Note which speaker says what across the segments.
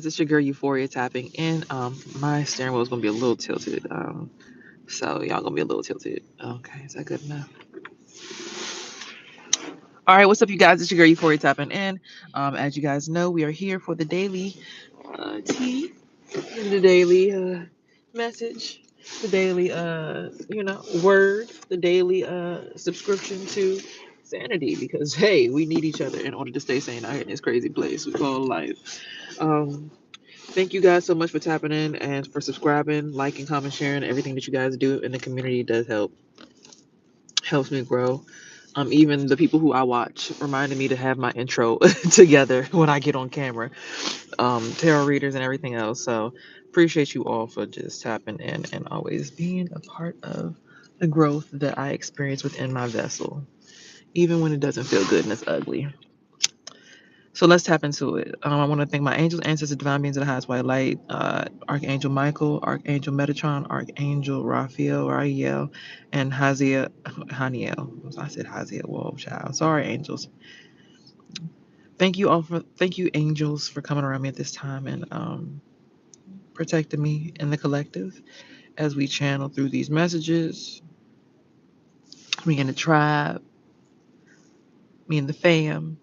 Speaker 1: It's your girl Euphoria tapping in. My steering wheel is gonna be a little tilted. So y'all gonna be a little tilted. Okay, is that good enough? All right, what's up, you guys? It's your girl Euphoria tapping in. As you guys know, we are here for the daily tea, the daily message, the daily word, the daily subscription to sanity. Because hey, we need each other in order to stay sane out here in this crazy place we call life. Um, Thank you guys so much for tapping in and for subscribing, liking, comment, sharing. Everything that you guys do in the community does helps me grow. Even the people who I watch reminded me to have my intro together when I get on camera. Tarot readers and everything else. So appreciate you all for just tapping in and always being a part of the growth that I experience within my vessel, even when it doesn't feel good and it's ugly. So let's tap into it. I want to thank my angels, ancestors, divine beings of the highest white light, Archangel Michael, Archangel Metatron, Archangel Raphael, and Haniel. I said Haziel. Whoa, child. Sorry, angels. Thank you, angels, for coming around me at this time and protecting me in the collective as we channel through these messages. Me and the tribe, me and the fam.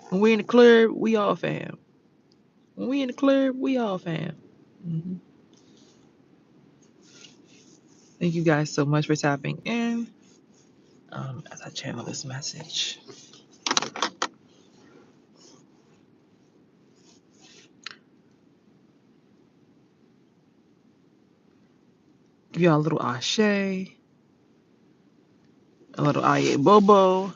Speaker 1: When we in the club, we all fam. When we in the club, we all fam. Mm-hmm. Thank you guys so much for tapping in as I channel this message. Give y'all a little ashe, a little aye bobo.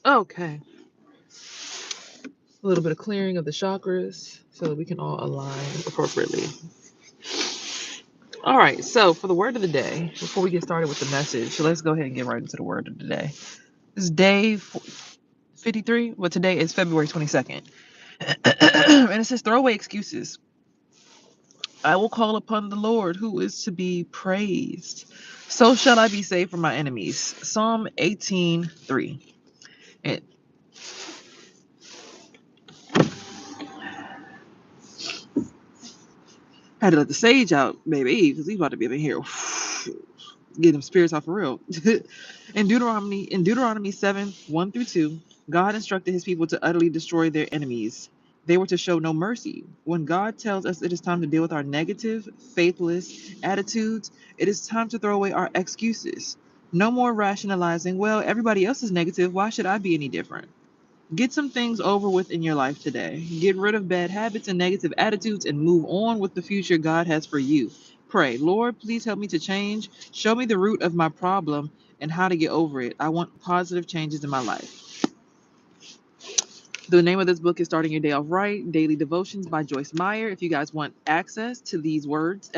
Speaker 1: Okay. A little bit of clearing of the chakras so that we can all align appropriately. All right, so for the word of the day, before we get started with the message, let's go ahead and get right into the word of the day. It's day 53, but today is February 22nd. And it says, throw away excuses. I will call upon the Lord who is to be praised. So shall I be saved from my enemies. Psalm 18:3. And had to let the sage out, baby, because he's about to be in here. Get them spirits off for real. in Deuteronomy 7:1-2, God instructed his people to utterly destroy their enemies. They were to show no mercy. When God tells us it is time to deal with our negative, faithless attitudes, it is time to throw away our excuses. No more rationalizing, well, everybody else is negative. Why should I be any different? Get some things over with in your life today. Get rid of bad habits and negative attitudes and move on with the future God has for you. Pray, Lord, please help me to change. Show me the root of my problem and how to get over it. I want positive changes in my life. The name of this book is Starting Your Day Off Right, Daily Devotions by Joyce Meyer. If you guys want access to these words,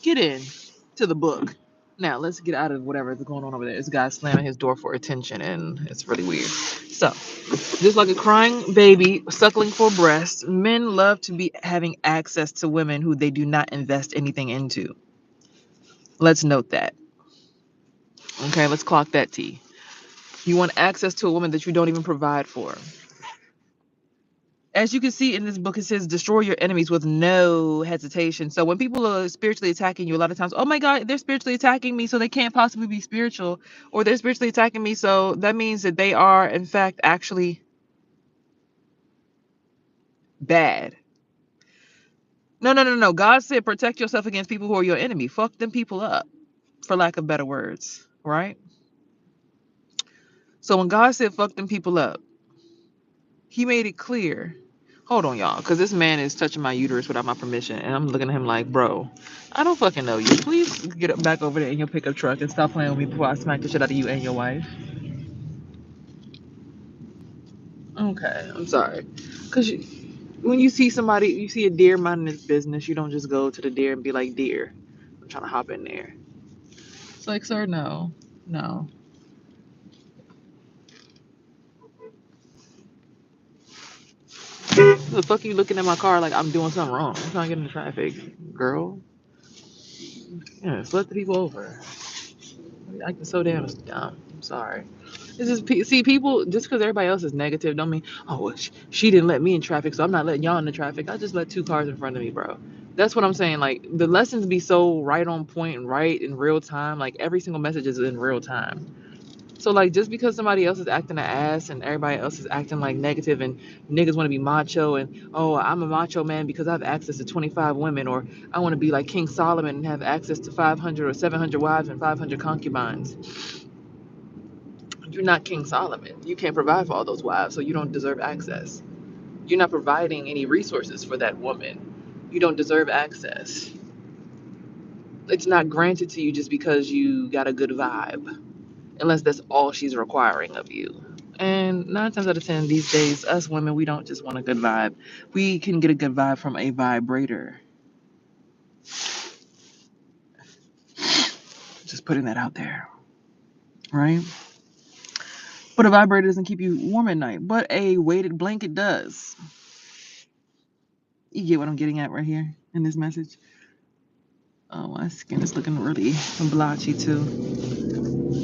Speaker 1: get in to the book. Now, let's get out of whatever is going on over there. This guy slamming his door for attention, and it's really weird. So, just like a crying baby suckling for breast, men love to be having access to women who they do not invest anything into. Let's note that. Okay, let's clock that T. You want access to a woman that you don't even provide for. As you can see in this book, it says destroy your enemies with no hesitation. So when people are spiritually attacking you, a lot of times, oh my God, they're spiritually attacking me, so they can't possibly be spiritual. Or they're spiritually attacking me, so that means that they are, in fact, actually bad. No, no, no, no. God said protect yourself against people who are your enemy. Fuck them people up, for lack of better words, right? So when God said fuck them people up, he made it clear. Hold on, y'all, because this man is touching my uterus without my permission, and I'm looking at him like, bro, I don't fucking know you. Please get up back over there in your pickup truck and stop playing with me before I smack the shit out of you and your wife. Okay, I'm sorry. Because when you see somebody, you see a deer minding its business, you don't just go to the deer and be like, deer, I'm trying to hop in there. It's like, sir, no, no. The fuck you looking at my car like I'm doing something wrong? I'm trying to get in the traffic, girl. Yeah, just let the people over. Acting so damn dumb. I'm sorry. It's just see people just because everybody else is negative don't mean well, she didn't let me in traffic, so I'm not letting y'all in the traffic. I just let two cars in front of me, bro. That's what I'm saying. Like the lessons be so right on point and right in real time. Like every single message is in real time. So like just because somebody else is acting an ass and everybody else is acting like negative and niggas want to be macho and I'm a macho man because I have access to 25 women, or I want to be like King Solomon and have access to 500 or 700 wives and 500 concubines. You're not King Solomon. You can't provide for all those wives, so you don't deserve access. You're not providing any resources for that woman. You don't deserve access. It's not granted to you just because you got a good vibe, unless that's all she's requiring of you. And 9 times out of 10 these days, us women, we don't just want a good vibe. We can get a good vibe from a vibrator. Just putting that out there, right? But a vibrator doesn't keep you warm at night, but a weighted blanket does. You get what I'm getting at right here in this message? Oh, my skin is looking really blotchy too.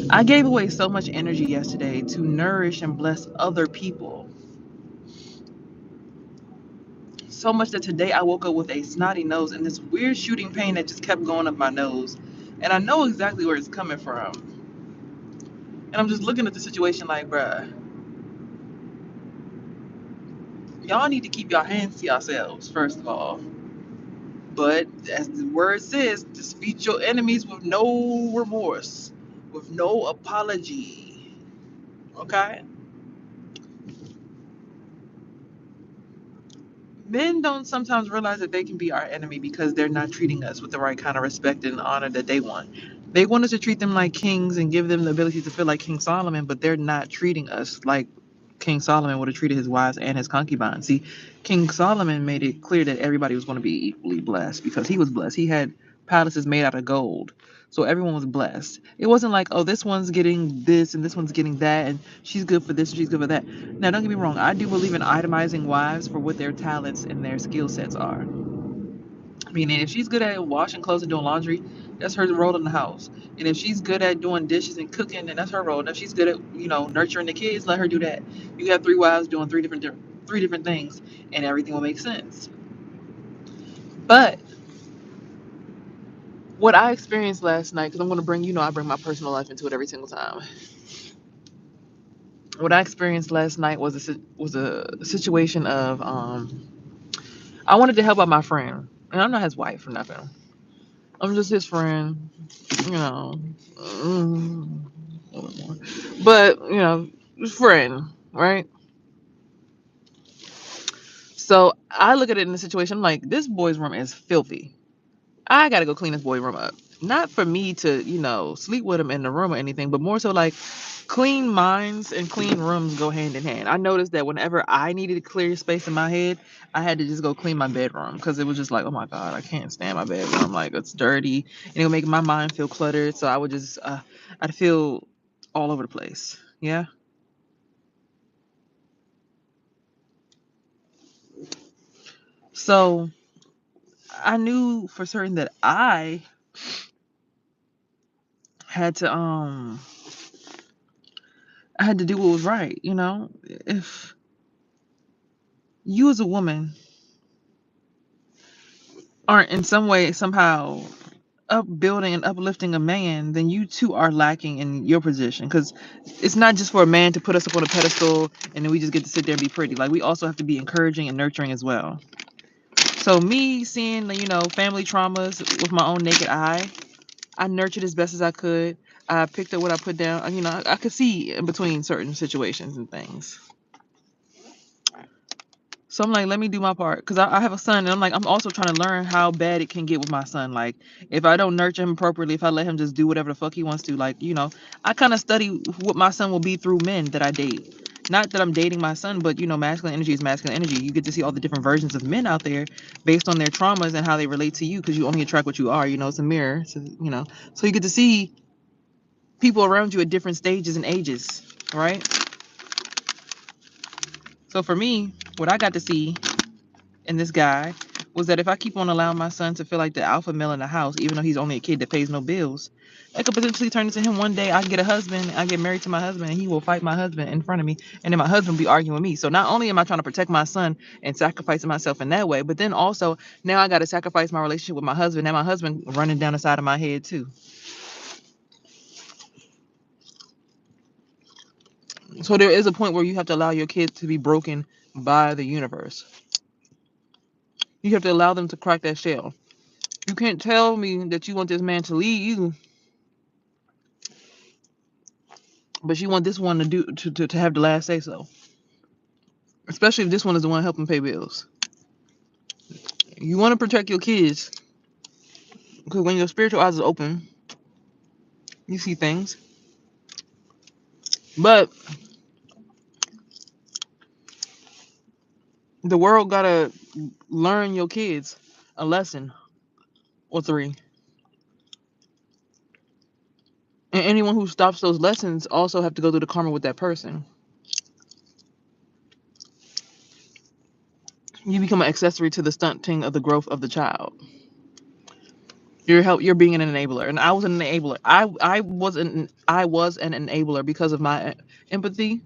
Speaker 1: I gave away so much energy yesterday to nourish and bless other people. So much that today I woke up with a snotty nose and this weird shooting pain that just kept going up my nose. And I know exactly where it's coming from. And I'm just looking at the situation like, bruh, y'all need to keep your hands to yourselves, first of all. But as the word says, defeat your enemies with no remorse, with no apology. Okay? Men don't sometimes realize that they can be our enemy because they're not treating us with the right kind of respect and honor that they want. They want us to treat them like kings and give them the ability to feel like King Solomon, but they're not treating us like King Solomon would have treated his wives and his concubines. See, King Solomon made it clear that everybody was going to be equally blessed because he was blessed. He had palaces made out of gold. So everyone was blessed. It wasn't like, oh, this one's getting this and this one's getting that, and she's good for this and she's good for that. Now, don't get me wrong. I do believe in itemizing wives for what their talents and their skill sets are. Meaning, if she's good at washing clothes and doing laundry, that's her role in the house. And if she's good at doing dishes and cooking, then that's her role. And if she's good at, nurturing the kids, let her do that. You have three wives doing three different things, and everything will make sense. But what I experienced last night, because I'm going to bring, I bring my personal life into it every single time. What I experienced last night was a situation of I wanted to help out my friend, and I'm not his wife or nothing. I'm just his friend, you know. mm, a little more. But, his friend, right? So I look at it in the situation, I'm like, this boy's room is filthy. I gotta go clean this boy's room up. Not for me to, sleep with him in the room or anything, but more so like clean minds and clean rooms go hand in hand. I noticed that whenever I needed to clear space in my head, I had to just go clean my bedroom because it was just like, oh my God, I can't stand my bedroom. Like it's dirty and it would make my mind feel cluttered. So I would just, I'd feel all over the place. Yeah. So I knew for certain that I had to, I had to do what was right. If you as a woman aren't in some way somehow upbuilding and uplifting a man, then you too are lacking in your position. Because it's not just for a man to put us up on a pedestal and then we just get to sit there and be pretty. Like we also have to be encouraging and nurturing as well. So me seeing family traumas with my own naked eye, I nurtured as best as I could. I picked up what I put down. I could see in between certain situations and things. So I'm like, let me do my part. Because I have a son, and I'm like, I'm also trying to learn how bad it can get with my son. Like, if I don't nurture him appropriately, if I let him just do whatever the fuck he wants to, like, I kind of study what my son will be through men that I date. Not that I'm dating my son, but, masculine energy is masculine energy. You get to see all the different versions of men out there based on their traumas and how they relate to you because you only attract what you are. It's a mirror. So you get to see people around you at different stages and ages, right? So for me, what I got to see in this guy was that if I keep on allowing my son to feel like the alpha male in the house, even though he's only a kid that pays no bills, that could potentially turn into him one day. I get a husband, I get married to my husband, and he will fight my husband in front of me, and then my husband will be arguing with me. So not only am I trying to protect my son and sacrificing myself in that way, but then also now I got to sacrifice my relationship with my husband. Now my husband running down the side of my head too. So there is a point where you have to allow your kids to be broken by the universe. You have to allow them to crack that shell. You can't tell me that you want this man to lead you, but you want this one to do to have the last say so. Especially if this one is the one helping pay bills. You want to protect your kids because when your spiritual eyes are open, you see things. But the world gotta learn your kids a lesson or three. And anyone who stops those lessons also have to go through the karma with that person. You become an accessory to the stunting of the growth of the child. You're being an enabler, and I was an enabler. I was an enabler because of my empathy.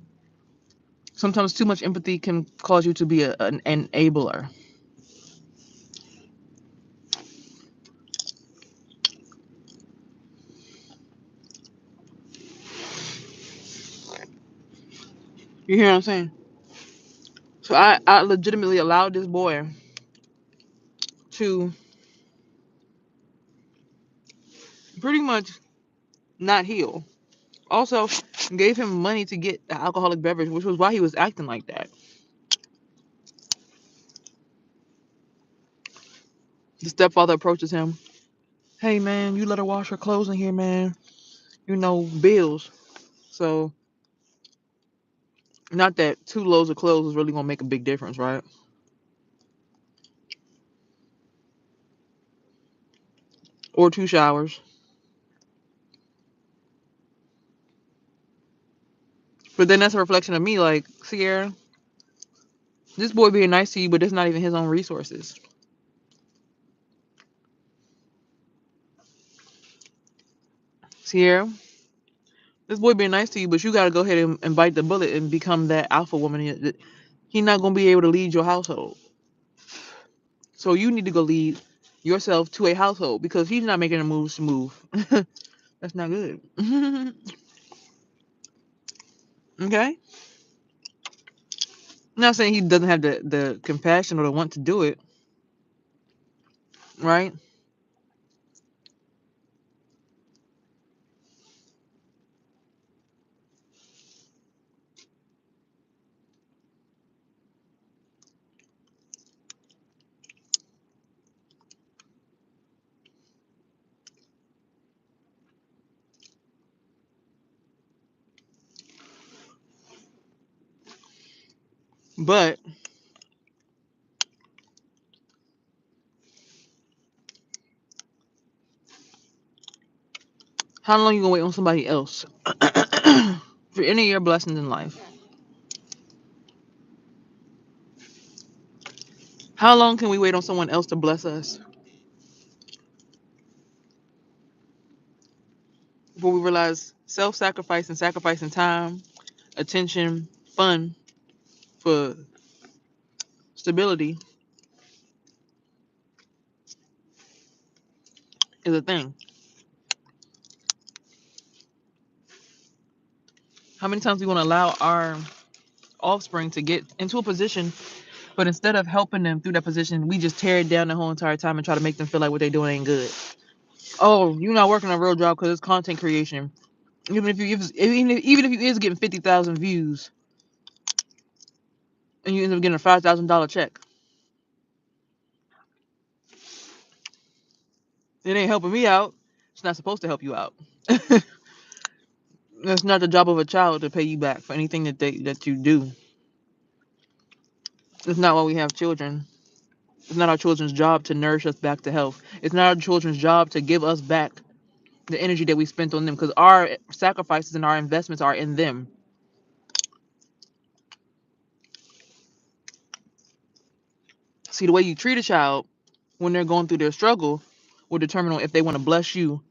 Speaker 1: Sometimes too much empathy can cause you to be an enabler. You hear what I'm saying? So I legitimately allowed this boy to pretty much not heal. Also, gave him money to get the alcoholic beverage, which was why he was acting like that. The stepfather approaches him. Hey man, you let her wash her clothes in here, man. You know, bills. So not that 2 loads of clothes is really gonna make a big difference, right? Or 2 showers. But then that's a reflection of me, like, Sierra, this boy being nice to you, but it's not even his own resources. Sierra, this boy being nice to you, but you gotta go ahead and bite the bullet and become that alpha woman. He's not gonna be able to lead your household. So you need to go lead yourself to a household because he's not making the moves to move. That's not good. Okay? I'm not saying he doesn't have the compassion or the want to do it, right? But how long you gonna wait on somebody else for any of your blessings in life? How long can we wait on someone else to bless us before we realize self-sacrifice and sacrificing time, attention, fun for stability is a thing? How many times do we want to allow our offspring to get into a position, but instead of helping them through that position, we just tear it down the whole entire time and try to make them feel like what they're doing ain't good? Oh, you're not working a real job because it's content creation. Even if you is getting 50,000 views and you end up getting a $5,000 check, it ain't helping me out. It's not supposed to help you out. It's not the job of a child to pay you back for anything that you do. It's not why we have children. It's not our children's job to nourish us back to health. It's not our children's job to give us back the energy that we spent on them because our sacrifices and our investments are in them. See, the way you treat a child when they're going through their struggle will determine on if they want to bless you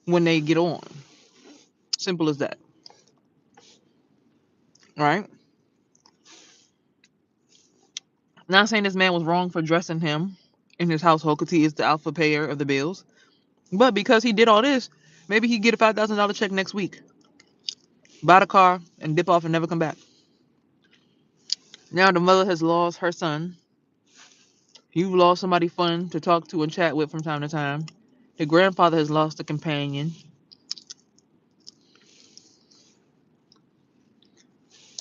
Speaker 1: when they get on. Simple as that. Right? Not saying this man was wrong for dressing him in his household because he is the alpha payer of the bills. But because he did all this, maybe he'd get a $5,000 check next week, buy the car, and dip off and never come back. Now the mother has lost her son. You've lost somebody fun to talk to and chat with from time to time. The grandfather has lost a companion.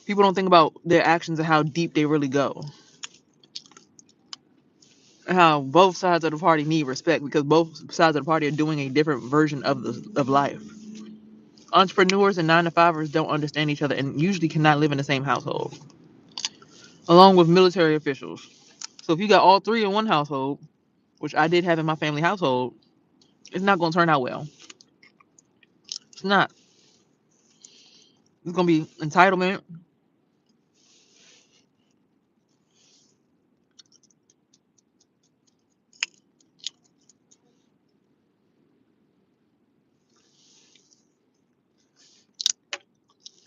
Speaker 1: People don't think about their actions and how deep they really go. And how both sides of the party need respect because both sides of the party are doing a different version of life. Entrepreneurs and 9-to-5ers don't understand each other and usually cannot live in the same household, along with military officials. So if you got all three in one household, which I did have in my family household, it's not going to turn out well. It's not. It's going to be entitlement,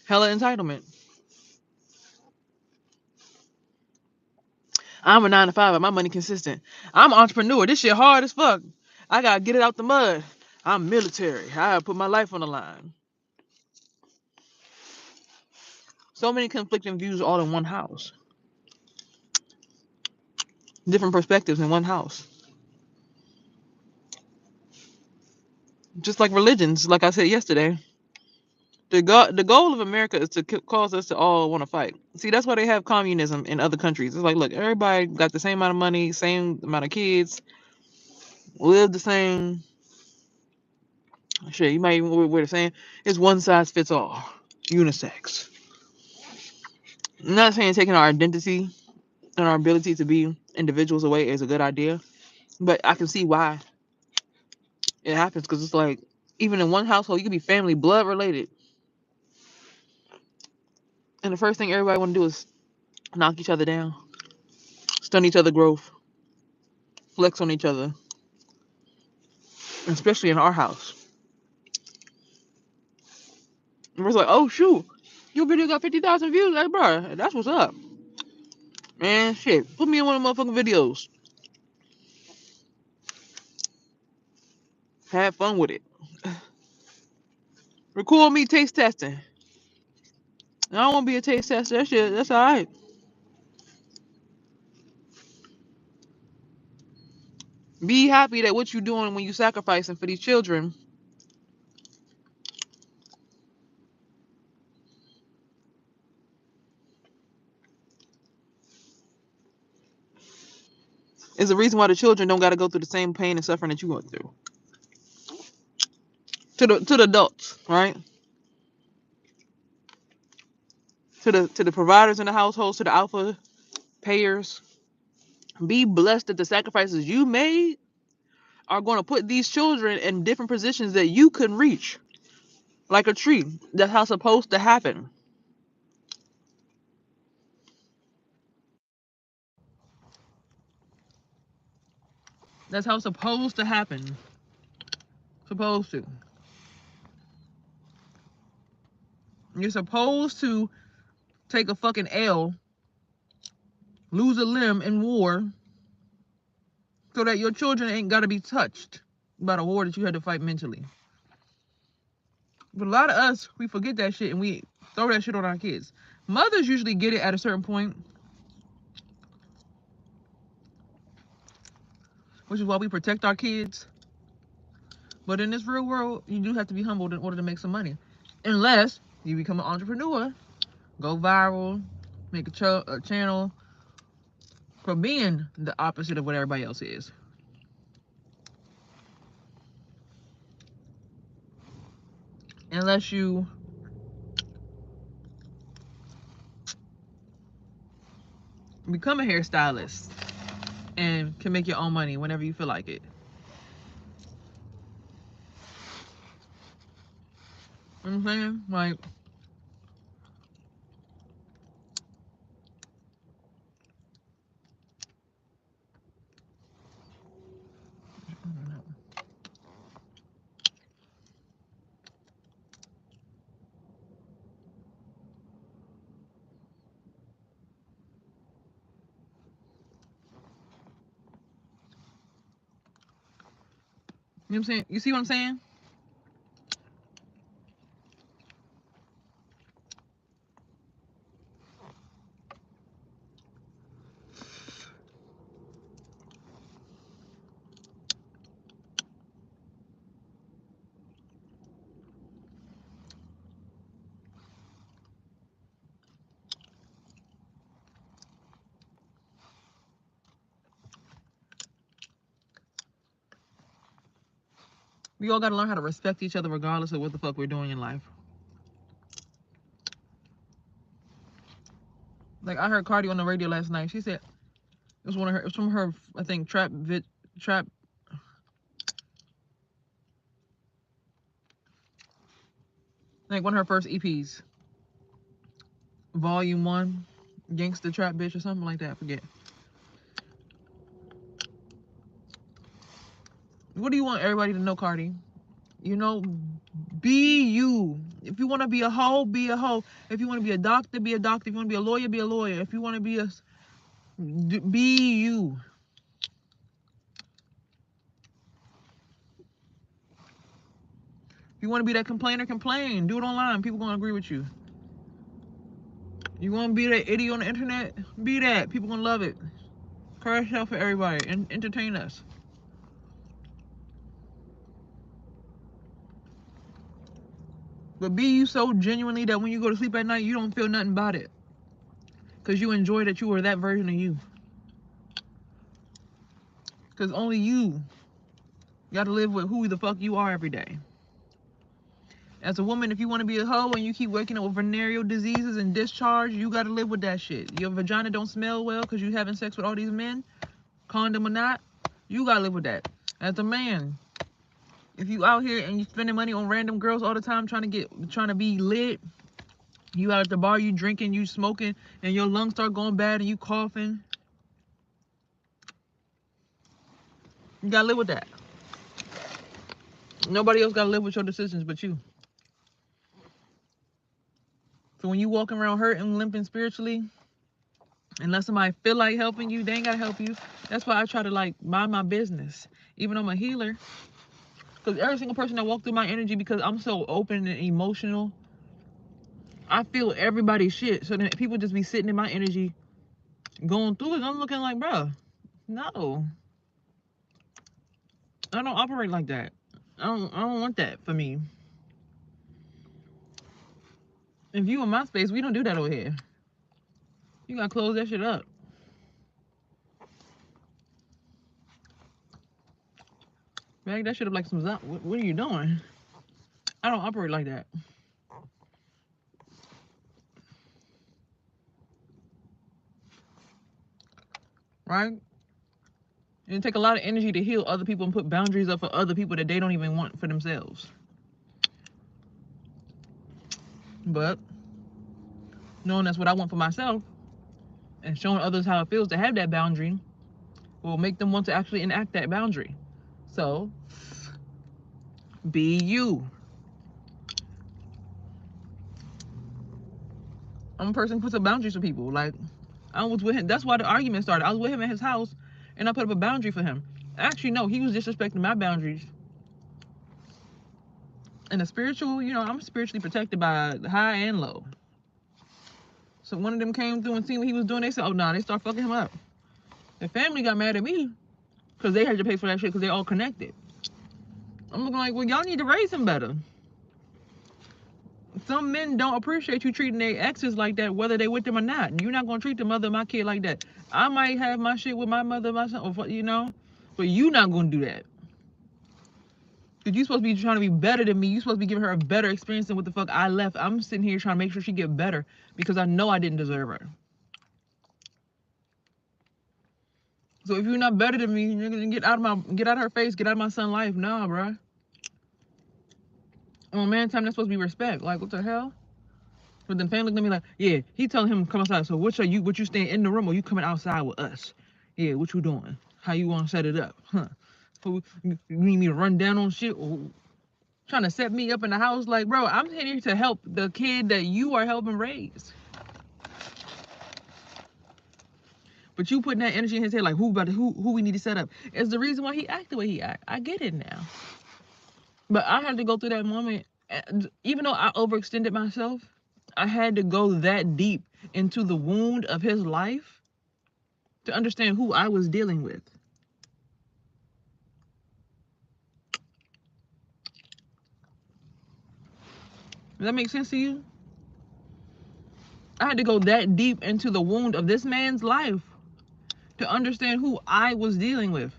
Speaker 1: hella entitlement. I'm a 9-to-5, and my money consistent. I'm an entrepreneur. This shit hard as fuck. I got to get it out the mud. I'm military. I put my life on the line. So many conflicting views all in one house. Different perspectives in one house. Just like religions, like I said yesterday. The goal of America is to cause us to all want to fight. See, that's why they have communism in other countries. It's like, look, everybody got the same amount of money, same amount of kids, live the same. Shit, you might even wear the same. It's one size fits all, unisex. I'm not saying taking our identity and our ability to be individuals away is a good idea, but I can see why it happens because it's like even in one household, you could be family, blood related, and the first thing everybody want to do is knock each other down, stun each other growth, flex on each other, especially in our house. And we're like, oh shoot, your video got 50,000 views, like, bro, that's what's up, man. Shit, put me in one of the motherfucking videos. Have fun with it. Record me taste testing. I don't want to be a taste tester. That shit, that's all right. Be happy that what you're doing when you sacrificing for these children is the reason why the children don't got to go through the same pain and suffering that you went through. To the adults, right? To the providers in the households, to the alpha payers. Be blessed that the sacrifices you made are going to put these children in different positions that you couldn't reach, like a tree. That's how it's supposed to happen. That's how it's supposed to happen. Supposed to. You're supposed to take a fucking L, lose a limb in war, so that your children ain't got to be touched by the war that you had to fight mentally. But a lot of us, we forget that shit and we throw that shit on our kids. Mothers usually get it at a certain point, which is why we protect our kids. But in this real world, you do have to be humbled in order to make some money. Unless you become an entrepreneur, go viral, make a channel for being the opposite of what everybody else is. Unless you become a hairstylist and can make your own money whenever you feel like it. You know what I'm saying? Like, You know what I'm saying? You see what I'm saying? We all gotta learn how to respect each other regardless of what the fuck we're doing in life. Like, I heard Cardi on the radio last night. She said it was from her, I think, trap. Like one of her first EPs, Volume 1, Gangsta Trap Bitch or something like that. I forget. What do you want everybody to know, Cardi? You know, be you. If you want to be a hoe, be a hoe. If you want to be a doctor, be a doctor. If you want to be a lawyer, be a lawyer. If you want to be be you. If you want to be that complainer, complain. Do it online. People gonna agree with you. You want to be that idiot on the internet? Be that. People gonna love it. Crash out for everybody and entertain us. But be you so genuinely that when you go to sleep at night, you don't feel nothing about it. Because you enjoy that you were that version of you. Because only you got to live with who the fuck you are every day. As a woman, if you want to be a hoe and you keep waking up with venereal diseases and discharge, you got to live with that shit. Your vagina don't smell well because you having sex with all these men, condom or not, you got to live with that. As a man, if you out here and you spending money on random girls all the time trying to be lit, you out at the bar, you drinking, you smoking, and your lungs start going bad and you coughing, you got to live with that. Nobody else got to live with your decisions but you. So when you walking around hurting, limping spiritually, unless somebody feel like helping you, they ain't gotta help you. That's why I try to like mind my business. Even though I'm a healer. Because every single person that walked through my energy, because I'm so open and emotional, I feel everybody's shit. So then people just be sitting in my energy going through it. I'm looking like, bro, no. I don't operate like that. I don't want that for me. If you in my space, we don't do that over here. You gotta close that shit up. Bag that shit up like some what are you doing? I don't operate like that. Right? It take a lot of energy to heal other people and put boundaries up for other people that they don't even want for themselves. But knowing that's what I want for myself and showing others how it feels to have that boundary will make them want to actually enact that boundary. So, be you. I'm a person who puts up boundaries for people. Like, I was with him. That's why the argument started. I was with him at his house and I put up a boundary for him. Actually, no, he was disrespecting my boundaries. And the spiritual, I'm spiritually protected by high and low. So one of them came through and seen what he was doing. They said, oh, nah, they start fucking him up. The family got mad at me because they had to pay for that shit because they all connected. I'm looking like, well, y'all need to raise him better. Some men don't appreciate you treating their exes like that, whether they with them or not. You're not going to treat the mother of my kid like that. I might have my shit with my mother, my son, but you're not going to do that. Because you're supposed to be trying to be better than me. You're supposed to be giving her a better experience than what the fuck I left. I'm sitting here trying to make sure she get better because I know I didn't deserve her. So if you're not better than me, you're gonna get out of her face, get out of my son's life. Nah, bro. On man time, that's supposed to be respect. Like, what the hell? But then family look at me like, yeah, he telling him to come outside. So what you staying in the room or you coming outside with us? Yeah, what you doing? How you want to set it up? Huh? You need me to run down on shit? Or trying to set me up in the house? Like, bro, I'm here to help the kid that you are helping raise. But you putting that energy in his head like, who we need to set up? It's the reason why he act the way he act. I get it now. But I had to go through that moment. Even though I overextended myself, I had to go that deep into the wound of his life to understand who I was dealing with. Does that make sense to you? I had to go that deep into the wound of this man's life to understand who I was dealing with.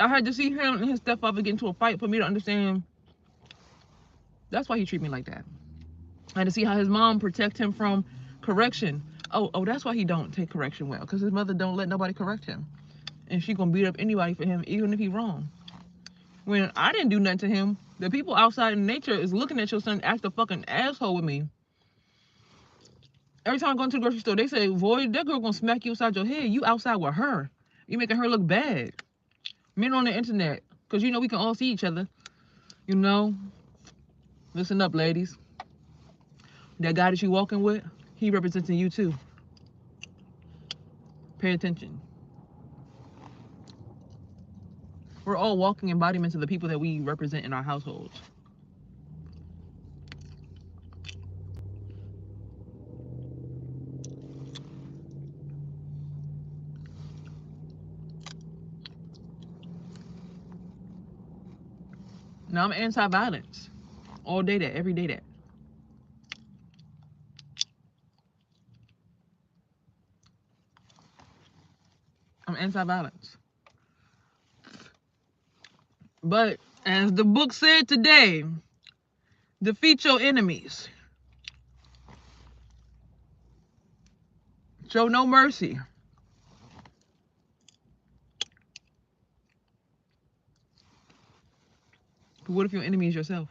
Speaker 1: I had to see him and his stepfather get into a fight for me to understand that's why he treated me like that. I had to see how his mom protect him from correction. Oh, that's why he don't take correction well, because his mother don't let nobody correct him. And she gonna beat up anybody for him, even if he wrong. When I didn't do nothing to him, the people outside in nature is looking at your son act a fucking asshole with me. Every time I go into the grocery store, they say, Void, that girl gonna smack you upside your head. You outside with her. You making her look bad. Men on the internet, because you know we can all see each other. You know? Listen up, ladies. That guy that you walking with, he representing you too. Pay attention. We're all walking embodiments of the people that we represent in our households. Now I'm anti-violence. All day that, every day that. I'm anti-violence. But as the book said today, defeat your enemies. Show no mercy. But what if your enemy is yourself?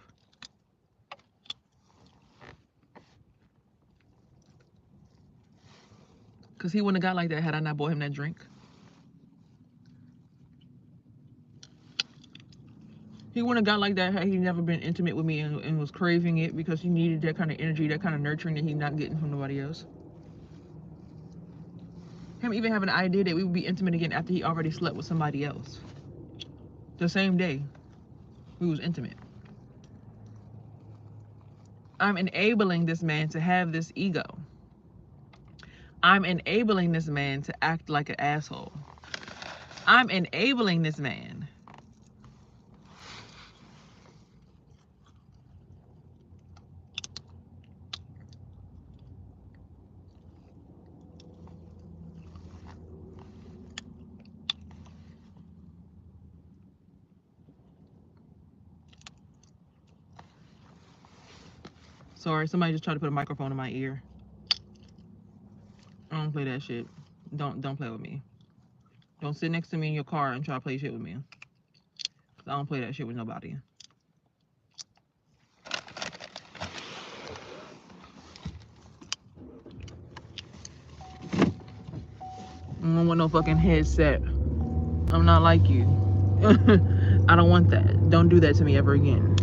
Speaker 1: Because he wouldn't have got like that had I not bought him that drink. He wouldn't have got like that had he never been intimate with me and was craving it because he needed that kind of energy, that kind of nurturing that he's not getting from nobody else. Him even having an idea that we would be intimate again after he already slept with somebody else. The same day we was intimate. I'm enabling this man to have this ego. I'm enabling this man to act like an asshole. I'm enabling this man. Sorry, somebody just tried to put a microphone in my ear. I don't play that shit. Don't play with me. Don't sit next to me in your car and try to play shit with me. I don't play that shit with nobody. I don't want no fucking headset. I'm not like you. I don't want that. Don't do that to me ever again.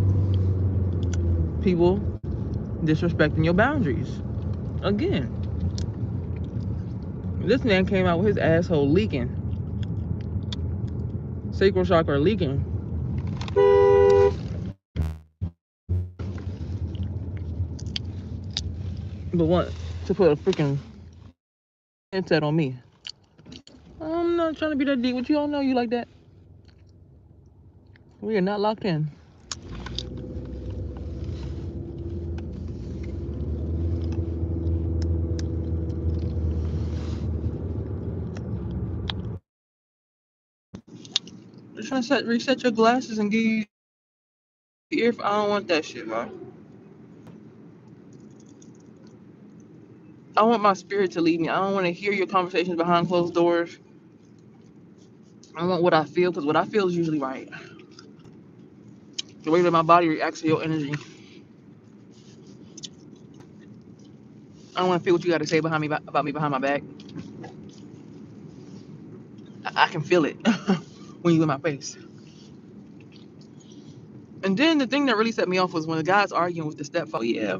Speaker 1: People disrespecting your boundaries. Again. This man came out with his asshole leaking. Sacral chakra leaking. But what? To put a freaking headset on me. I'm not trying to be that deep with you. I don't know you like that. We are not locked in. Just trying to reset your glasses and give you ear. I don't want that shit, bro. I want my spirit to lead me. I don't want to hear your conversations behind closed doors. I want what I feel, because what I feel is usually right. The way that my body reacts to your energy. I don't want to feel what you got to say behind me about me behind my back. I can feel it when you in my face. And then the thing that really set me off was when the guy's arguing with the stepfather. Yeah,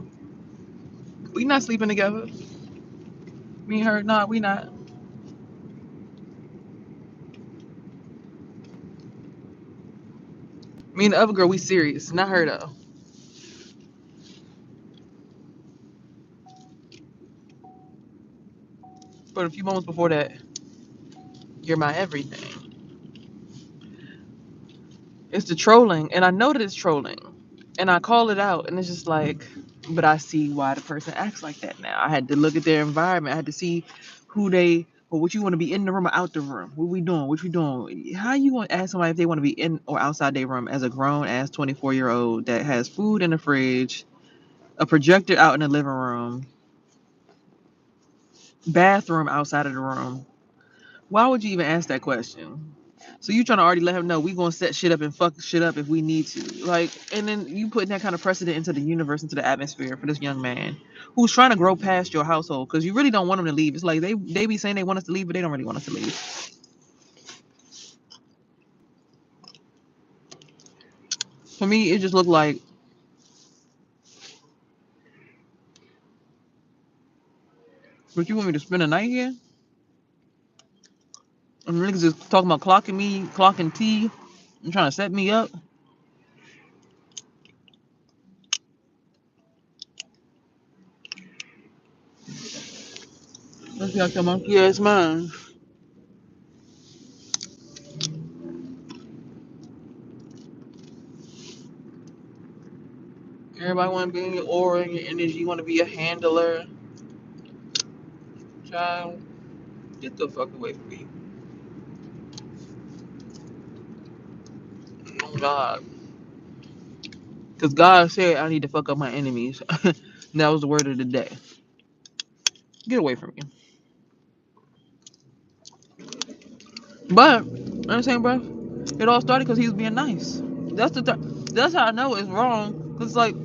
Speaker 1: we not sleeping together. Me and her, nah, we not. Me and the other girl, we serious. Not her though. But a few moments before that, you're my everything. It's the trolling, and I know that it's trolling, and I call it out, and it's just like, but I see why the person acts like that now. I had to look at their environment. I had to see who they, or what you want to be in the room or out the room. What we doing? What you doing? How you want to ask somebody if they want to be in or outside their room as a grown ass 24-year-old that has food in the fridge, a projector out in the living room, bathroom outside of the room? Why would you even ask that question? So you trying to already let him know we gonna set shit up and fuck shit up if we need to. Like, and then you putting that kind of precedent into the universe, into the atmosphere for this young man who's trying to grow past your household because you really don't want him to leave. It's like they be saying they want us to leave, but they don't really want us to leave. For me, it just looked like, but you want me to spend a night here? And niggas is talking about clocking me, clocking T, and trying to set me up. Let's be like, yeah, it's mine. Everybody want to be in your aura and your energy. You want to be a handler. Child, get the fuck away from me. Oh God. Because God said I need to fuck up my enemies. That was the word of the day. Get away from me. But, you know what I'm saying, bro? It all started because he was being nice. That's how I know it's wrong. Because, like,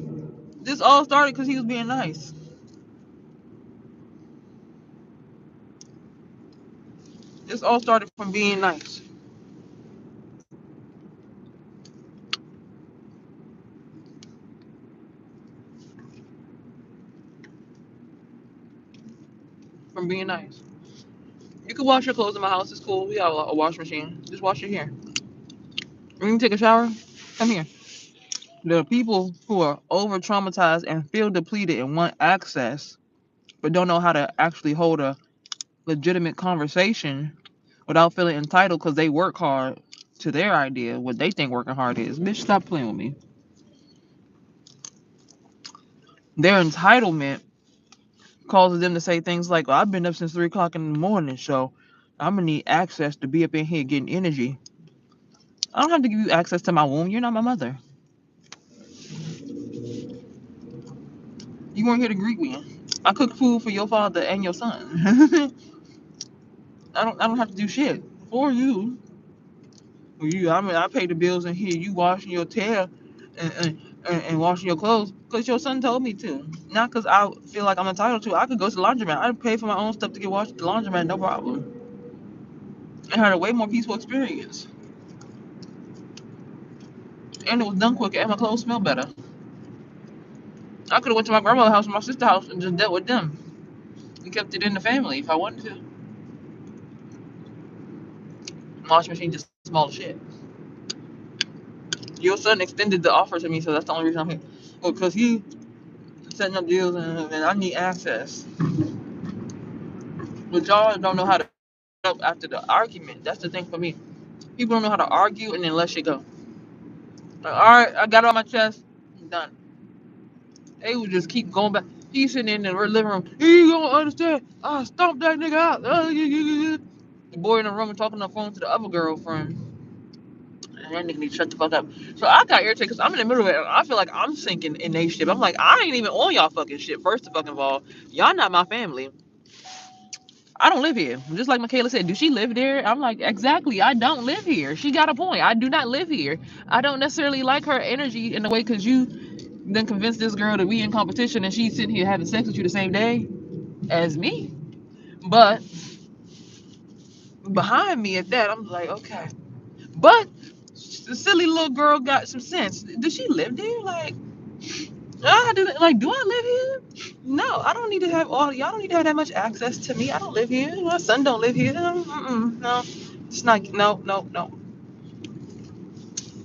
Speaker 1: this all started because he was being nice. This all started from being nice. From being nice. You can wash your clothes in my house. It's cool. We have a wash machine. Just wash it here. When you take a shower, come here. There are people who are over traumatized and feel depleted and want access, but don't know how to actually hold a legitimate conversation without feeling entitled because they work hard to their idea, what they think working hard is. Bitch, stop playing with me. Their entitlement causes them to say things like, well, I've been up since 3 o'clock in the morning, so I'm going to need access to be up in here getting energy. I don't have to give you access to my womb. You're not my mother. You weren't here to greet me. I cook food for your father and your son. I don't have to do shit for you. I mean, I pay the bills in here. You washing your tail and washing your clothes because your son told me to. Not because I feel like I'm entitled to. I could go to the laundromat. I pay for my own stuff to get washed at the laundromat, no problem. I had a way more peaceful experience. And it was done quicker and my clothes smell better. I could have went to my grandmother's house or my sister's house and just dealt with them. And kept it in the family if I wanted to. Washing machine just small shit. Your son extended the offer to me, so that's the only reason I'm here. Well, because he setting up deals and I need access. But y'all don't know how to up after the argument. That's the thing for me. People don't know how to argue and then let shit go. Like, all right, I got it on my chest. I'm done. They would just keep going back. He's sitting in the living room. You don't understand. I stomped that nigga out. The boy in the room talking on the phone to the other girlfriend. And that nigga need to shut the fuck up. So I got irritated because I'm in the middle of it. I feel like I'm sinking in they shit. I'm like, I ain't even on y'all fucking shit. First of fucking all, y'all not my family. I don't live here. Just like Michaela said, do she live there? I'm like, exactly. I don't live here. She got a point. I do not live here. I don't necessarily like her energy in a way because you then convinced this girl that we in competition and she's sitting here having sex with you the same day as me. But behind me at that, I'm like, okay. But the silly little girl got some sense. Does she live there? Like, do I live here? No, I don't need to have all y'all don't need to have that much access to me. I don't live here. My son don't live here. No, it's not. No.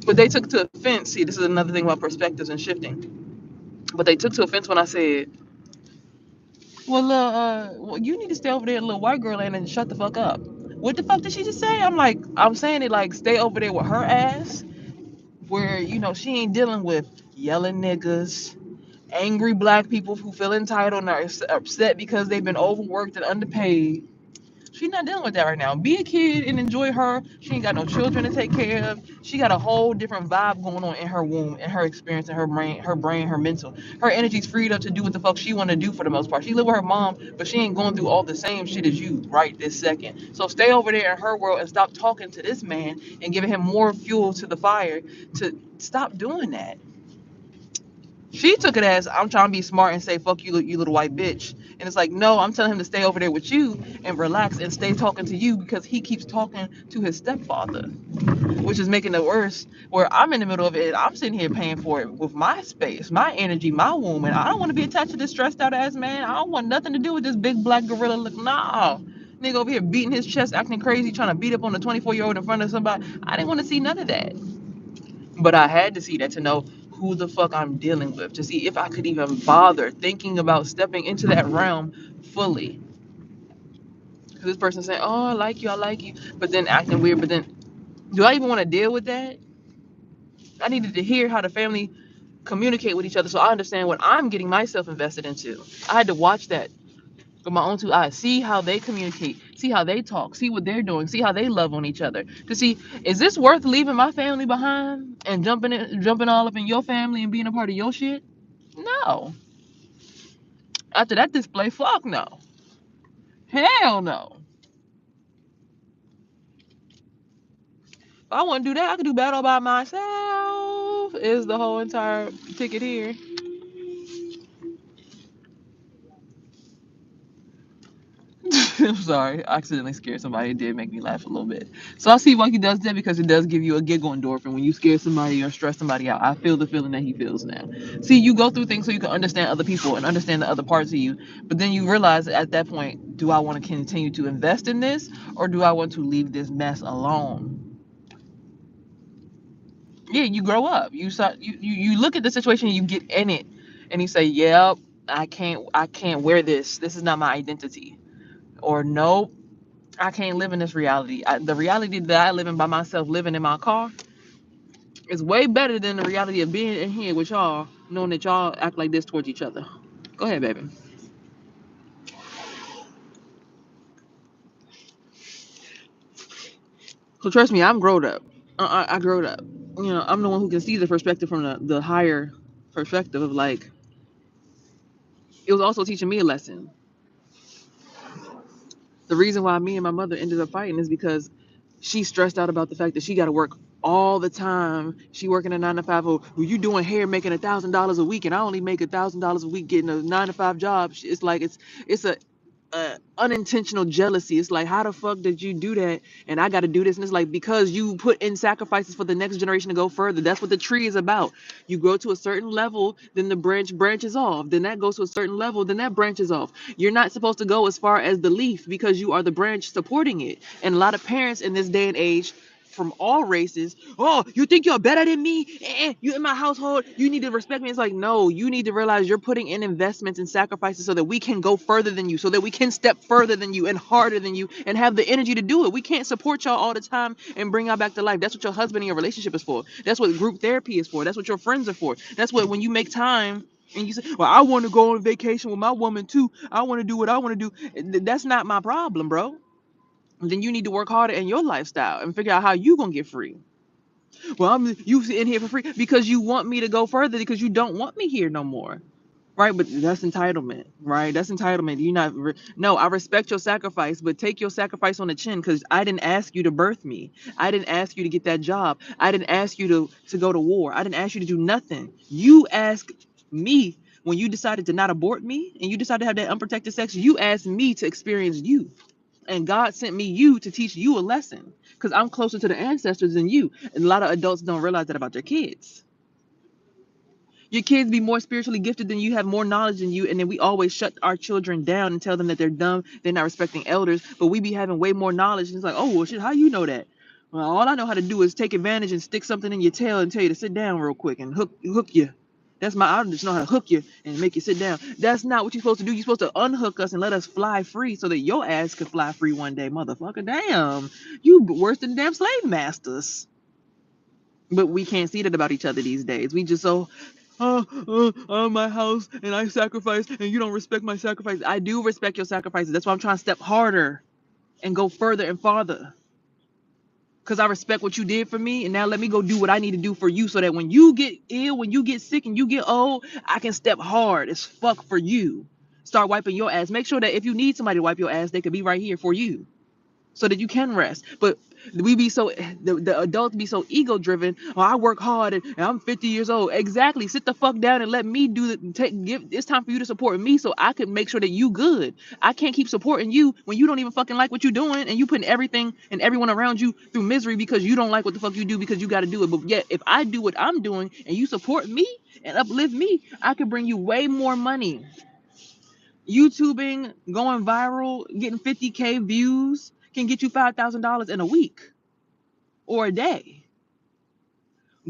Speaker 1: But they took to offense. See, this is another thing about perspectives and shifting. But they took to offense when I said, well, you need to stay over there, little white girl, and shut the fuck up. What the fuck did she just say? I'm like, I'm saying it like, stay over there with her ass, where, she ain't dealing with yelling niggas, angry black people who feel entitled and are upset because they've been overworked and underpaid. She's not dealing with that right now. Be a kid and enjoy her. She ain't got no children to take care of. She got a whole different vibe going on in her womb, in her experience, in her brain, her mental. Her energy's freed up to do what the fuck she want to do for the most part. She live with her mom, but she ain't going through all the same shit as you right this second. So stay over there in her world and stop talking to this man and giving him more fuel to the fire to stop doing that. She took it as, I'm trying to be smart and say fuck you, you little white bitch. And it's like, no, I'm telling him to stay over there with you and relax and stay talking to you because he keeps talking to his stepfather, which is making it worse. Where I'm in the middle of it, I'm sitting here paying for it with my space, my energy, my womb, and I don't want to be attached to this stressed out ass man. I don't want nothing to do with this big black gorilla. Look, nah, nigga over here beating his chest, acting crazy, trying to beat up on a 24-year-old in front of somebody. I didn't want to see none of that. But I had to see that to know who the fuck I'm dealing with, to see if I could even bother thinking about stepping into that realm fully. Because this person saying, oh, I like you, but then acting weird. But then, do I even want to deal with that? I needed to hear how the family communicate with each other so I understand what I'm getting myself invested into. I had to watch that with my own two eyes, see how they communicate, see how they talk, see what they're doing, see how they love on each other. To see, is this worth leaving my family behind and jumping all up in your family and being a part of your shit? No. After that display, fuck no. Hell no. If I want to do that, I could do battle by myself. Is the whole entire ticket here. I'm sorry, I accidentally scared somebody. It did make me laugh a little bit. So I see why he does that, because it does give you a giggle endorphin when you scare somebody or stress somebody out. I feel the feeling that he feels now. See, you go through things so you can understand other people and understand the other parts of you. But then you realize at that point, do I want to continue to invest in this, or do I want to leave this mess alone? Yeah, you grow up. You look at the situation and you get in it, and you say, "Yep, I can't wear this. This is not my identity." Or nope, I can't live in this reality. The reality that I live in by myself, living in my car, is way better than the reality of being in here with y'all, knowing that y'all act like this towards each other. Go ahead, baby. So trust me, I'm grown up. I growed up. I'm the one who can see the perspective from the higher perspective of like, it was also teaching me a lesson. The reason why me and my mother ended up fighting is because she stressed out about the fact that she got to work all the time. She working a 9 to 5. Oh, well, you doing hair making $1,000 a week, and I only make $1,000 a week getting a 9 to 5 job. It's like it's a unintentional jealousy. It's like, how the fuck did you do that? And I got to do this. And it's like, because you put in sacrifices for the next generation to go further. That's what the tree is about. You grow to a certain level, then the branch branches off. Then that goes to a certain level, then that branches off. You're not supposed to go as far as the leaf because you are the branch supporting it. And a lot of parents in this day and age, from all races, oh, you think you're better than me? You in my household, you need to respect me. It's like, no, you need to realize you're putting in investments and sacrifices so that we can go further than you, so that we can step further than you and harder than you and have the energy to do it. We can't support y'all all the time and bring y'all back to life. That's what your husband and your relationship is for. That's what group therapy is for. That's what your friends are for. That's what, when you make time and you say, well, I want to go on vacation with my woman too, I want to do what I want to do. That's not my problem, bro. Then you need to work harder in your lifestyle and figure out how you gonna get free. Well, you in here for free because you want me to go further, because you don't want me here no more. Right? But that's entitlement, right? That's entitlement. You not no, I respect your sacrifice, but take your sacrifice on the chin, because I didn't ask you to birth me. I didn't ask you to get that job. I didn't ask you to go to war. I didn't ask you to do nothing. You asked me when you decided to not abort me and you decided to have that unprotected sex. You asked me to experience you. And God sent me you to teach you a lesson, because I'm closer to the ancestors than you. And a lot of adults don't realize that about their kids. Your kids be more spiritually gifted than you, have more knowledge than you, and then we always shut our children down and tell them that they're dumb, they're not respecting elders, but we be having way more knowledge. And it's like, oh, well, shit, how you know that? Well, all I know how to do is take advantage and stick something in your tail and tell you to sit down real quick and hook you. I just know how to hook you and make you sit down. That's not what you're supposed to do. You're supposed to unhook us and let us fly free so that your ass could fly free one day, motherfucker. Damn, you worse than damn slave masters. But we can't see that about each other these days. We just I'm my house and I sacrifice and you don't respect my sacrifice. I do respect your sacrifices. That's why I'm trying to step harder and go further and farther. Because I respect what you did for me, and now let me go do what I need to do for you so that when you get ill, when you get sick and you get old, I can step hard as fuck for you. Start wiping your ass. Make sure that if you need somebody to wipe your ass, they could be right here for you so that you can rest. But we be so the adults be so ego driven. Oh, I work hard and I'm 50 years old. Exactly. Sit the fuck down and let me do the give. It's time for you to support me so I can make sure that you good. I can't keep supporting you when you don't even fucking like what you're doing and you putting everything and everyone around you through misery because you don't like what the fuck you do because you got to do it. But yet if I do what I'm doing and you support me and uplift me, I can bring you way more money. YouTubing, going viral, getting 50K views can get you $5,000 in a week or a day.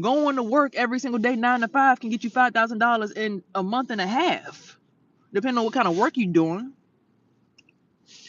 Speaker 1: Going to work every single day, 9 to 5, can get you $5,000 in a month and a half, depending on what kind of work you're doing.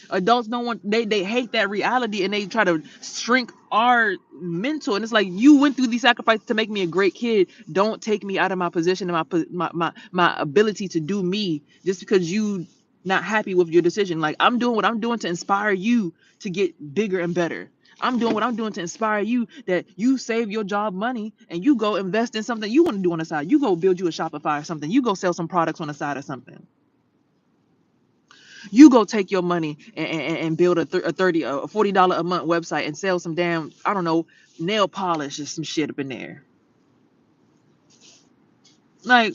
Speaker 1: Adults don't want they hate that reality and they try to shrink our mental, and it's like, you went through these sacrifices to make me a great kid. Don't take me out of my position and my ability to do me just because you not happy with your decision. Like, I'm doing what I'm doing to inspire you to get bigger and better. I'm doing what I'm doing to inspire you that you save your job money and you go invest in something you want to do on the side. You go build you a Shopify or something. You go sell some products on the side or something. You go take your money and build a $40 a month website and sell some damn, I don't know, nail polish or some shit up in there. Like,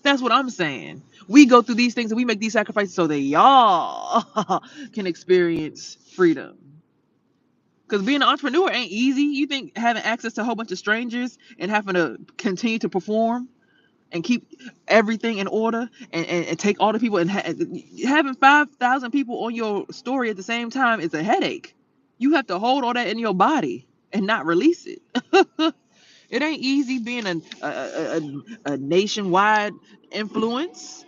Speaker 1: that's what I'm saying. We go through these things and we make these sacrifices so that y'all can experience freedom. Because being an entrepreneur ain't easy. You think having access to a whole bunch of strangers and having to continue to perform and keep everything in order and take all the people and having 5,000 people on your story at the same time is a headache. You have to hold all that in your body and not release it. It ain't easy being a nationwide influence.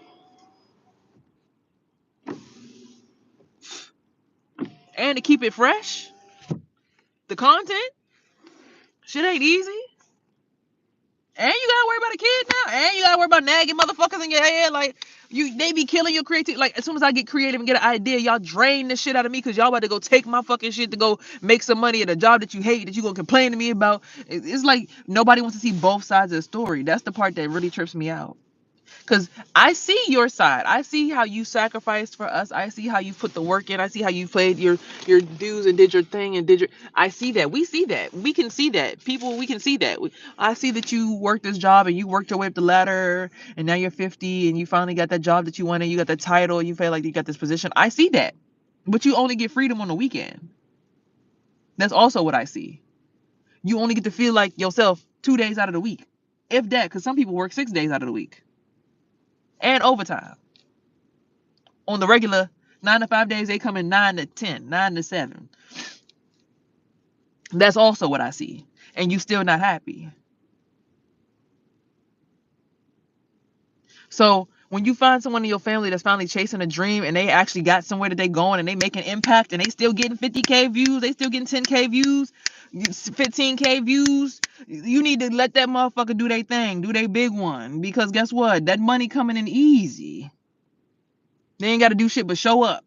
Speaker 1: And to keep it fresh, the content, shit ain't easy. And you gotta worry about a kid now. And you gotta worry about nagging motherfuckers in your head. Like, they be killing your creativity. Like, as soon as I get creative and get an idea, y'all drain the shit out of me because y'all about to go take my fucking shit to go make some money at a job that you hate, that you gonna complain to me about. It's like nobody wants to see both sides of the story. That's the part that really trips me out. Because I see your side. I see how you sacrificed for us. I see how you put the work in. I see how you played your dues and did your thing and did your. I see that. We see that. We can see that. People, we can see that. I see that you worked this job and you worked your way up the ladder and now you're 50 and you finally got that job that you wanted. You got the title. You feel like you got this position. I see that. But you only get freedom on the weekend. That's also what I see. You only get to feel like yourself 2 days out of the week. If that, because some people work 6 days out of the week. And overtime. On the regular 9 to 5 days, they come in 9 to 10, 9 to 7. That's also what I see. And you still not happy. So when you find someone in your family that's finally chasing a dream and they actually got somewhere that they going and they make an impact and they still getting 50K views, they still getting 10K views, 15K views, you need to let that motherfucker do their thing, do their big one. Because guess what? That money coming in easy. They ain't got to do shit but show up.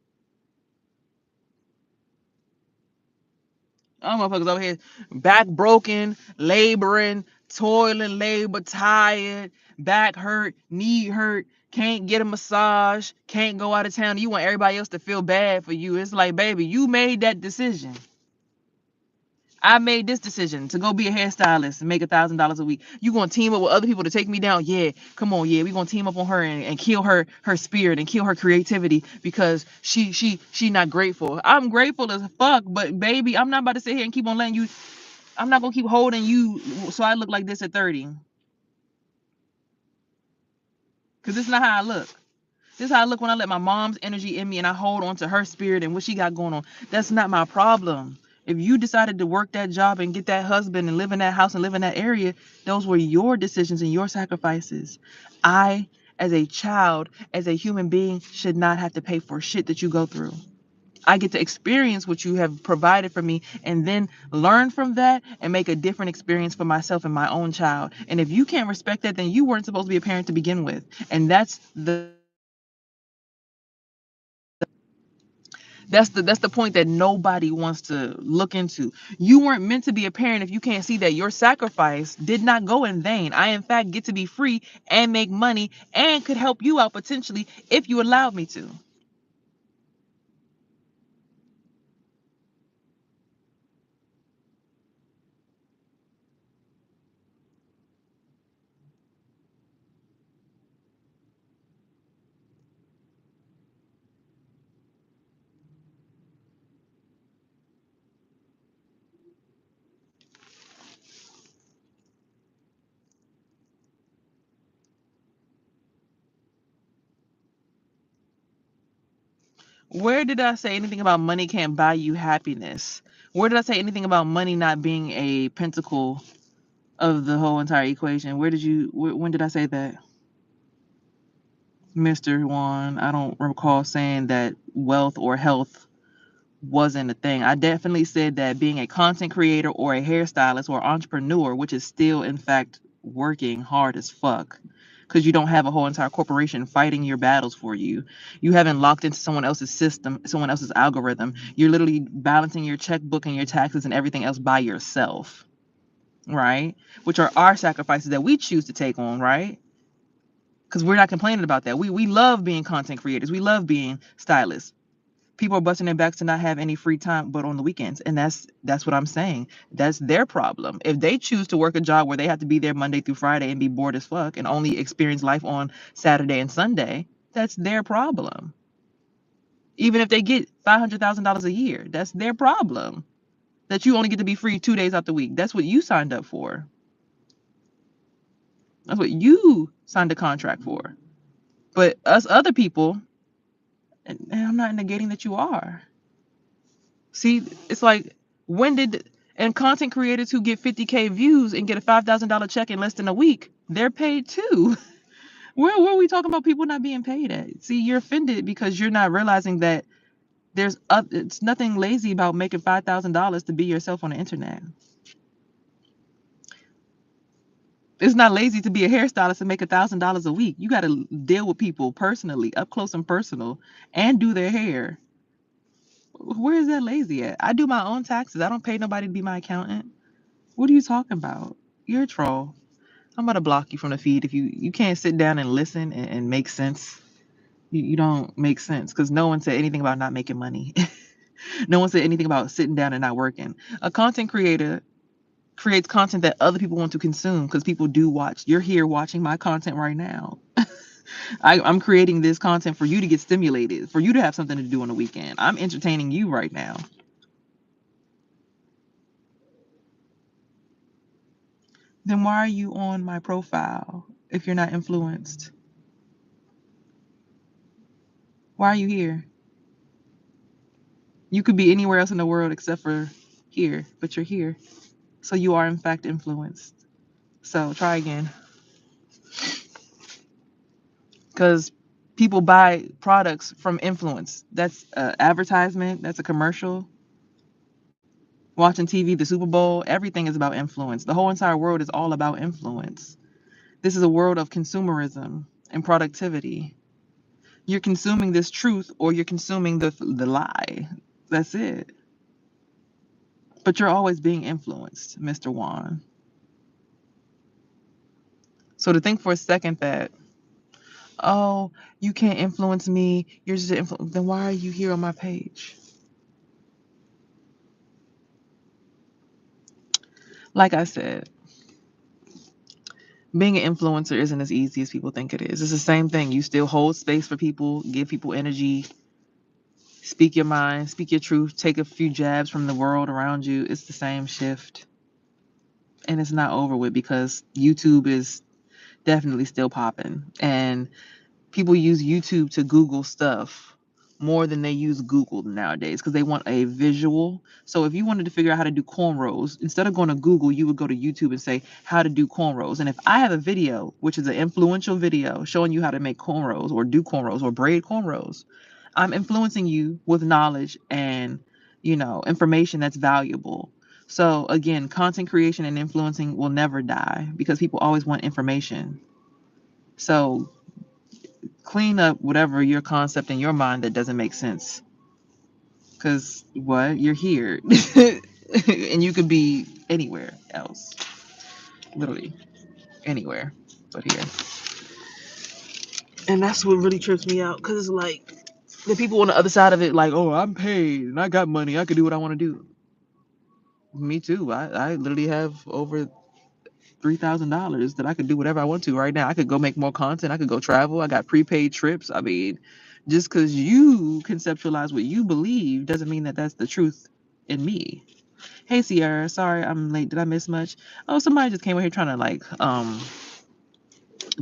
Speaker 1: All motherfuckers over here back broken, laboring, toiling, labor, tired, back hurt, knee hurt, can't get a massage, can't go out of town. You want everybody else to feel bad for you. It's like, baby, you made that decision. I made this decision to go be a hairstylist and make $1,000 a week. You gonna team up with other people to take me down? Yeah, come on, yeah, we gonna team up on her and kill her spirit and kill her creativity because she not grateful. I'm grateful as fuck, but baby, I'm not about to sit here and keep on letting you. I'm not gonna keep holding you so I look like this at 30. Cause this is not how I look. This is how I look when I let my mom's energy in me and I hold on to her spirit and what she got going on. That's not my problem. If you decided to work that job and get that husband and live in that house and live in that area, those were your decisions and your sacrifices. I, as a child, as a human being, should not have to pay for shit that you go through. I get to experience what you have provided for me and then learn from that and make a different experience for myself and my own child. And if you can't respect that, then you weren't supposed to be a parent to begin with. And that's the point that nobody wants to look into. You weren't meant to be a parent if you can't see that your sacrifice did not go in vain. I in fact get to be free and make money and could help you out potentially if you allowed me to. Where did I say anything about money can't buy you happiness? Where did I say anything about money not being a pentacle of the whole entire equation? When did I say that? Mr. Juan, I don't recall saying that wealth or health wasn't a thing. I definitely said that being a content creator or a hairstylist or entrepreneur, which is still in fact working hard as fuck, because you don't have a whole entire corporation fighting your battles for you. You haven't locked into someone else's system, someone else's algorithm. You're literally balancing your checkbook and your taxes and everything else by yourself, right? Which are our sacrifices that we choose to take on, right? Because we're not complaining about that. We love being content creators. We love being stylists. People are busting their backs to not have any free time but on the weekends, and that's what I'm saying. That's their problem. If they choose to work a job where they have to be there Monday through Friday and be bored as fuck and only experience life on Saturday and Sunday, that's their problem. Even if they get $500,000 a year, that's their problem. That you only get to be free 2 days out the week. That's what you signed up for. That's what you signed a contract for. But us other people, and I'm not negating that you are. See, it's like, when did, and content creators who get 50K views and get a $5,000 check in less than a week, they're paid too. Where are we talking about people not being paid at? See, you're offended because you're not realizing that it's nothing lazy about making $5,000 to be yourself on the internet. It's not lazy to be a hairstylist and make $1,000 a week. You got to deal with people personally, up close and personal, and do their hair. Where is that lazy at? I do my own taxes. I don't pay nobody to be my accountant. What are you talking about? You're a troll. I'm about to block you from the feed if you can't sit down and listen and make sense. You don't make sense because no one said anything about not making money. No one said anything about sitting down and not working. A content creator creates content that other people want to consume because people do watch. You're here watching my content right now. I'm creating this content for you to get stimulated, for you to have something to do on the weekend. I'm entertaining you right now. Then why are you on my profile if you're not influenced? Why are you here? You could be anywhere else in the world except for here, but you're here. So you are in fact influenced. So try again. Because people buy products from influence. That's an advertisement, that's a commercial. Watching TV, the Super Bowl, everything is about influence. The whole entire world is all about influence. This is a world of consumerism and productivity. You're consuming this truth or you're consuming the lie. That's it. But you're always being influenced, Mr. Juan. So to think for a second that, oh, you can't influence me, you're just an influence, then why are you here on my page? Like I said, being an influencer isn't as easy as people think it is. It's the same thing. You still hold space for people, give people energy, speak your mind, speak your truth, take a few jabs from the world around you. It's the same shift. And it's not over with because YouTube is definitely still popping. And people use YouTube to Google stuff more than they use Google nowadays because they want a visual. So if you wanted to figure out how to do cornrows, instead of going to Google, you would go to YouTube and say how to do cornrows. And if I have a video, which is an influential video showing you how to make cornrows or do cornrows or braid cornrows, I'm influencing you with knowledge and, information that's valuable. So again, content creation and influencing will never die because people always want information. So clean up whatever your concept in your mind that doesn't make sense. Because what? You're here. And you could be anywhere else. Literally anywhere but here. And that's what really trips me out. Because it's like the people on the other side of it, like, oh, I'm paid and I got money. I could do what I want to do. Me too. I literally have over $3,000 that I could do whatever I want to right now. I could go make more content. I could go travel. I got prepaid trips. I mean, just because you conceptualize what you believe doesn't mean that that's the truth in me. Hey Sierra, sorry I'm late. Did I miss much? Oh, somebody just came over here trying to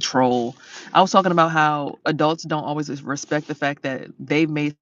Speaker 1: troll. I was talking about how adults don't always respect the fact that they've made